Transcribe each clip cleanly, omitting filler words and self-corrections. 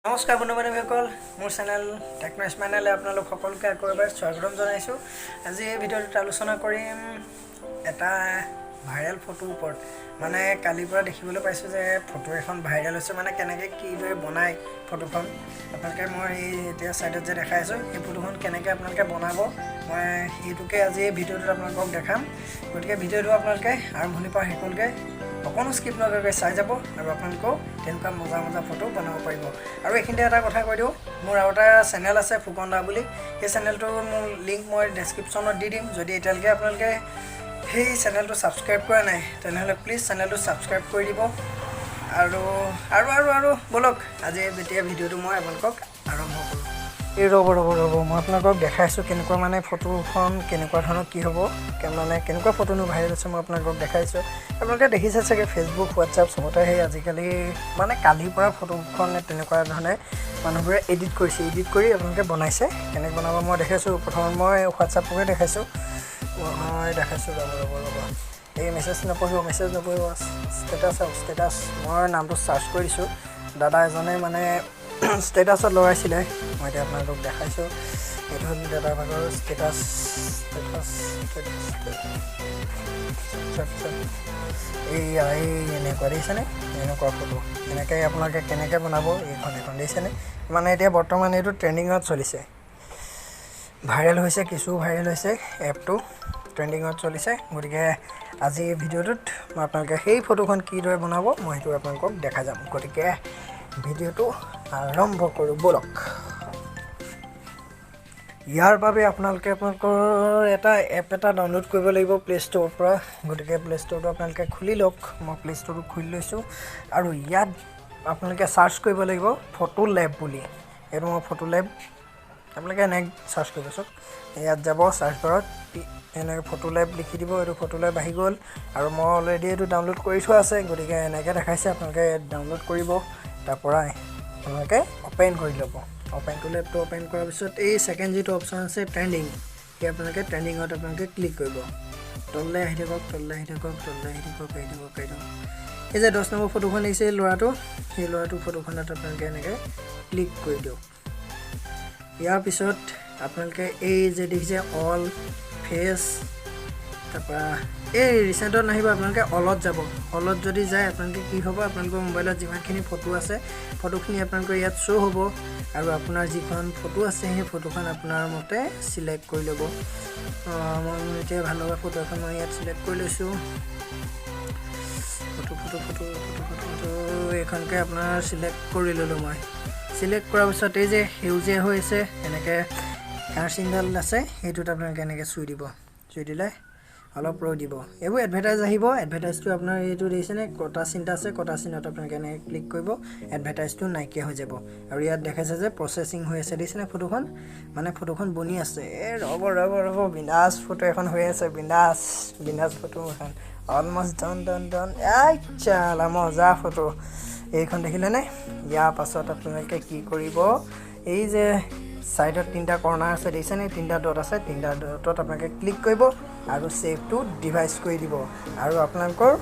নমস্কাৰ বন্ধু বান্ধৱীসকল, মোৰ চেনেল টেকনো স্মাইললৈ আপোনালোক সকলোকে আকৌ এবাৰ স্বাগতম জনাইছোঁ। আজি এই ভিডিঅ'টোত আলোচনা কৰিম এটা ভাইৰেল ফটোৰ ওপৰত। মানে কালিৰ পৰা দেখিবলৈ পাইছোঁ যে ফটো এখন ভাইৰেল হৈছে, মানে কেনেকৈ কিদৰে বনায় ফটোখন। আপোনালোকে মই এতিয়া ছাইডত যে দেখাই আছোঁ সেই ফটোখন কেনেকৈ আপোনালোকে বনাব, মই সেইটোকে আজি এই ভিডিঅ'টোত আপোনালোকক দেখাম। গতিকে ভিডিঅ'টো আপোনালোকে আৰম্ভণিৰ পৰা শেষলৈকে অকণো স্কিপ নকৰাকৈ চাই যাব আৰু আপোনালোকেও তেনেকুৱা মজা মজা ফটো বনাব পাৰিব। আৰু এইখিনিতে এটা কথা কৈ দিওঁ, মোৰ আৰু এটা চেনেল আছে ফুকন দা বুলি। সেই চেনেলটোৰ মোৰ লিংক মই ডেছক্ৰিপশ্যনত দি দিম। যদি এতিয়ালৈকে আপোনালোকে সেই চেনেলটো ছাবস্ক্ৰাইব কৰা নাই তেনেহ'লে প্লিজ চেনেলটো ছাবস্ক্ৰাইব কৰি দিব। আৰু ব'লক আজি যেতিয়া ভিডিঅ'টো মই আপোনালোকক আৰম্ভ কৰোঁ। এই ৰ'ব মই আপোনালোকক দেখাইছোঁ কেনেকুৱা মানে ফটোখন কেনেকুৱা ধৰণৰ কি হ'ব, মানে কেনেকুৱা ফটোনো ভাইৰেল হৈছে মই আপোনালোকক দেখাইছোঁ। আপোনালোকে দেখিছে চাগে ফেচবুক হোৱাটছআপ চবতে সেই আজিকালি মানে কালিৰ পৰা ফটোখন তেনেকুৱা ধৰণে মানুহবোৰে এডিট কৰি আপোনালোকে বনাইছে। কেনেকৈ বনাব মই দেখাইছোঁ। প্ৰথমত মই হোৱাটছআপকে দেখাইছোঁ। মই দেখাইছোঁ ৰ'ব এই মেছেজ নপঢ়িব ষ্টেটাছ মই নামটো চাৰ্চ কৰি দিছোঁ। দাদা এজনে মানে ষ্টেটাছত লগাইছিলে, মই এতিয়া আপোনালোকক দেখাইছোঁ। এইটো হ'ল দাদাৰ ভাগৰ ষ্টেটাছ এই এনেকুৱা দেখিছেনে, এনেকুৱা ফটো এনেকৈ আপোনালোকে কেনেকৈ বনাব এইখন দেখিছেনে। মানে এতিয়া বৰ্তমান এইটো ট্ৰেণ্ডিঙত চলিছে, ভাইৰেল হৈছে, কিছু ভাইৰেল হৈছে, এপটো ট্ৰেণ্ডিঙত চলিছে। গতিকে আজি এই ভিডিঅ'টোত মই আপোনালোকে সেই ফটোখন কিদৰে বনাব মই সেইটো আপোনালোকক দেখা যাম। গতিকে ভিডিঅ'টো আৰম্ভ কৰোঁ ব'লক। ইয়াৰ বাবে আপোনালোকৰ এটা এপ এটা ডাউনলোড কৰিব লাগিব প্লে ষ্ট'ৰৰ পৰা। গতিকে প্লে ষ্ট'ৰটো আপোনালোকে খুলি লওক। মই প্লে ষ্ট'ৰটো খুলি লৈছোঁ আৰু ইয়াত আপোনালোকে চাৰ্চ কৰিব লাগিব ফটো লেব বুলি। এইটো মই ফটো লেব, আপোনালোকে এনেকৈ চাৰ্চ কৰিব চাওক। ইয়াত যাব চাৰ্চ বাৰত এনেকৈ ফটো লেব লিখি দিব। এইটো ফটো লেব আহি গ'ল আৰু মই অলৰেডি এইটো ডাউনলোড কৰি থোৱা আছে। গতিকে এনেকৈ দেখাইছে, আপোনালোকে ডাউনলোড কৰিব। তাৰপৰা আপোনালোকে অ'পেন কৰি ল'ব। লেবটো অ'পেন কৰাৰ পিছত এই ছেকেণ্ড যিটো অপশ্যন আছে ট্ৰেণ্ডিং, সেই আপোনালোকে ট্ৰেণ্ডিঙত আপোনালোকে ক্লিক কৰিব। তললৈ আহি থাকক। এই যে 10 নম্বৰ ফটোখন দেখিছে ল'ৰাটো, সেই ল'ৰাটোৰ ফটোখনত আপোনালোকে এনেকৈ ক্লিক কৰি দিয়ক। ইয়াৰ পিছত আপোনালোকে এই যে দেখিছে অল ফেচ, তাৰপৰা এই ৰিচেণ্টত নাহিব, আপোনালোকে অলত যাব। অলত যদি যায় আপোনালোকে কি হ'ব, আপোনালোকৰ মোবাইলত যিমানখিনি ফটো আছে ফটোখিনি আপোনালোকৰ ইয়াত শ্ব' হ'ব আৰু আপোনাৰ যিখন ফটো আছে সেই ফটোখন আপোনাৰ মতে চিলেক্ট কৰি ল'ব। মই এতিয়া ভাল লগা ফটো এখন মই ইয়াত চিলেক্ট কৰি লৈছোঁ। ফটো এইখনকে আপোনাৰ চিলেক্ট কৰি ল'লোঁ মই। চিলেক্ট কৰাৰ পিছত এই যে সেউজীয়া হৈ আছে এনেকৈ কাৰ চিনডাল আছে সেইটোত আপোনালোকে এনেকৈ চুই দিব। চুই দিলে অলপ ৰৈ দিব। এইবোৰ এডভাৰটাইজ আহিব। এডভাৰটাইজটো আপোনাৰ এইটো দেখিছেনে, কটা চিনটা আছে, কটা চিনত আপোনালোকে এনেকৈ ক্লিক কৰিব, এডভাৰটাইজটো নাইকিয়া হৈ যাব। আৰু ইয়াত দেখাইছে যে প্ৰচেচিং হৈ আছে, দেখিছেনে ফটোখন, মানে ফটোখন বনি আছে। ৰ'ব বিন্দাছ ফটো এখন হৈ আছে, বিন্দাছ ফটো এখন অলমষ্ট ডন চালা মজা ফটো এইখন দেখিলেনে। ইয়াৰ পাছত আপোনালোকে কি কৰিব, এই যে ছাইডত 3টা কৰ্নাৰ আছে দেখিছেনে, 3টা ডট আছে, 3টা ডটত আপোনালোকে ক্লিক কৰিব আৰু ছেভটো ডিভাইচ কৰি দিব। আৰু আপোনালোকৰ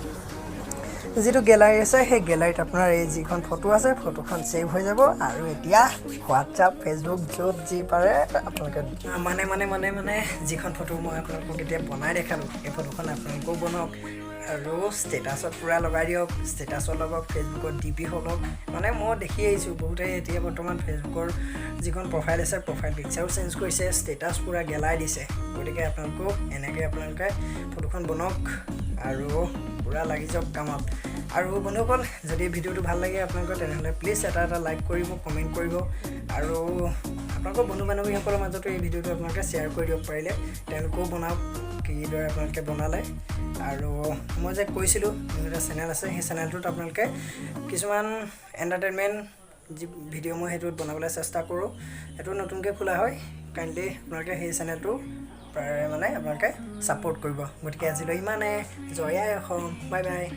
যিটো গেলাৰী আছে সেই গেলাৰীত আপোনাৰ এই যিখন ফটো আছে ফটোখন ছেভ হৈ যাব। আৰু এতিয়া হোৱাটছআপ ফেচবুক য'ত যি পাৰে আপোনালোকে মানে যিখন ফটো মই আপোনালোকক এতিয়া বনাই দেখালোঁ সেই ফটোখন আপোনালোকেও বনাওক আৰু ষ্টেটাছত পূৰা লগাই দিয়ক। ষ্টেটাছত লগাওক, ফেচবুকত ডিপি হওক। মানে মই দেখি আহিছোঁ বহুতে এতিয়া বৰ্তমান ফেচবুকৰ যিখন প্ৰফাইল আছে প্ৰফাইল পিকচাৰো চেঞ্জ কৰিছে, ষ্টেটাছ পূৰা গেলাই দিছে। গতিকে আপোনালোকেও এনেকৈ আপোনালোকে ফটোখন বনাওক আৰু পূৰা লাগি যাওক কামত। আৰু বন্ধুসকল, যদি ভিডিঅ'টো ভাল লাগে আপোনালোকৰ তেনেহ'লে প্লিজ এটা লাইক কৰিব, কমেণ্ট কৰিব আৰু আপোনালোকৰ বন্ধু বান্ধৱীসকলৰ মাজতো এই ভিডিঅ'টো আপোনালোকে শ্বেয়াৰ কৰি দিব পাৰিলে তেওঁলোকেও বনাওক কিদৰে আপোনালোকে বনালে। আৰু মই যে কৈছিলোঁ মোৰ এটা চেনেল আছে, সেই চেনেলটোত আপোনালোকে কিছুমান এণ্টাৰটেইনমেণ্ট যি ভিডিঅ' মই সেইটোত বনাবলৈ চেষ্টা কৰোঁ। সেইটো নতুনকৈ খোলা হয়, কাইণ্ডলি আপোনালোকে সেই চেনেলটো প্ৰায় আপোনালোকে ছাপোৰ্ট কৰিব। গতিকে আজিলৈ ইমানে। জয় আই অসম, বাই বাই।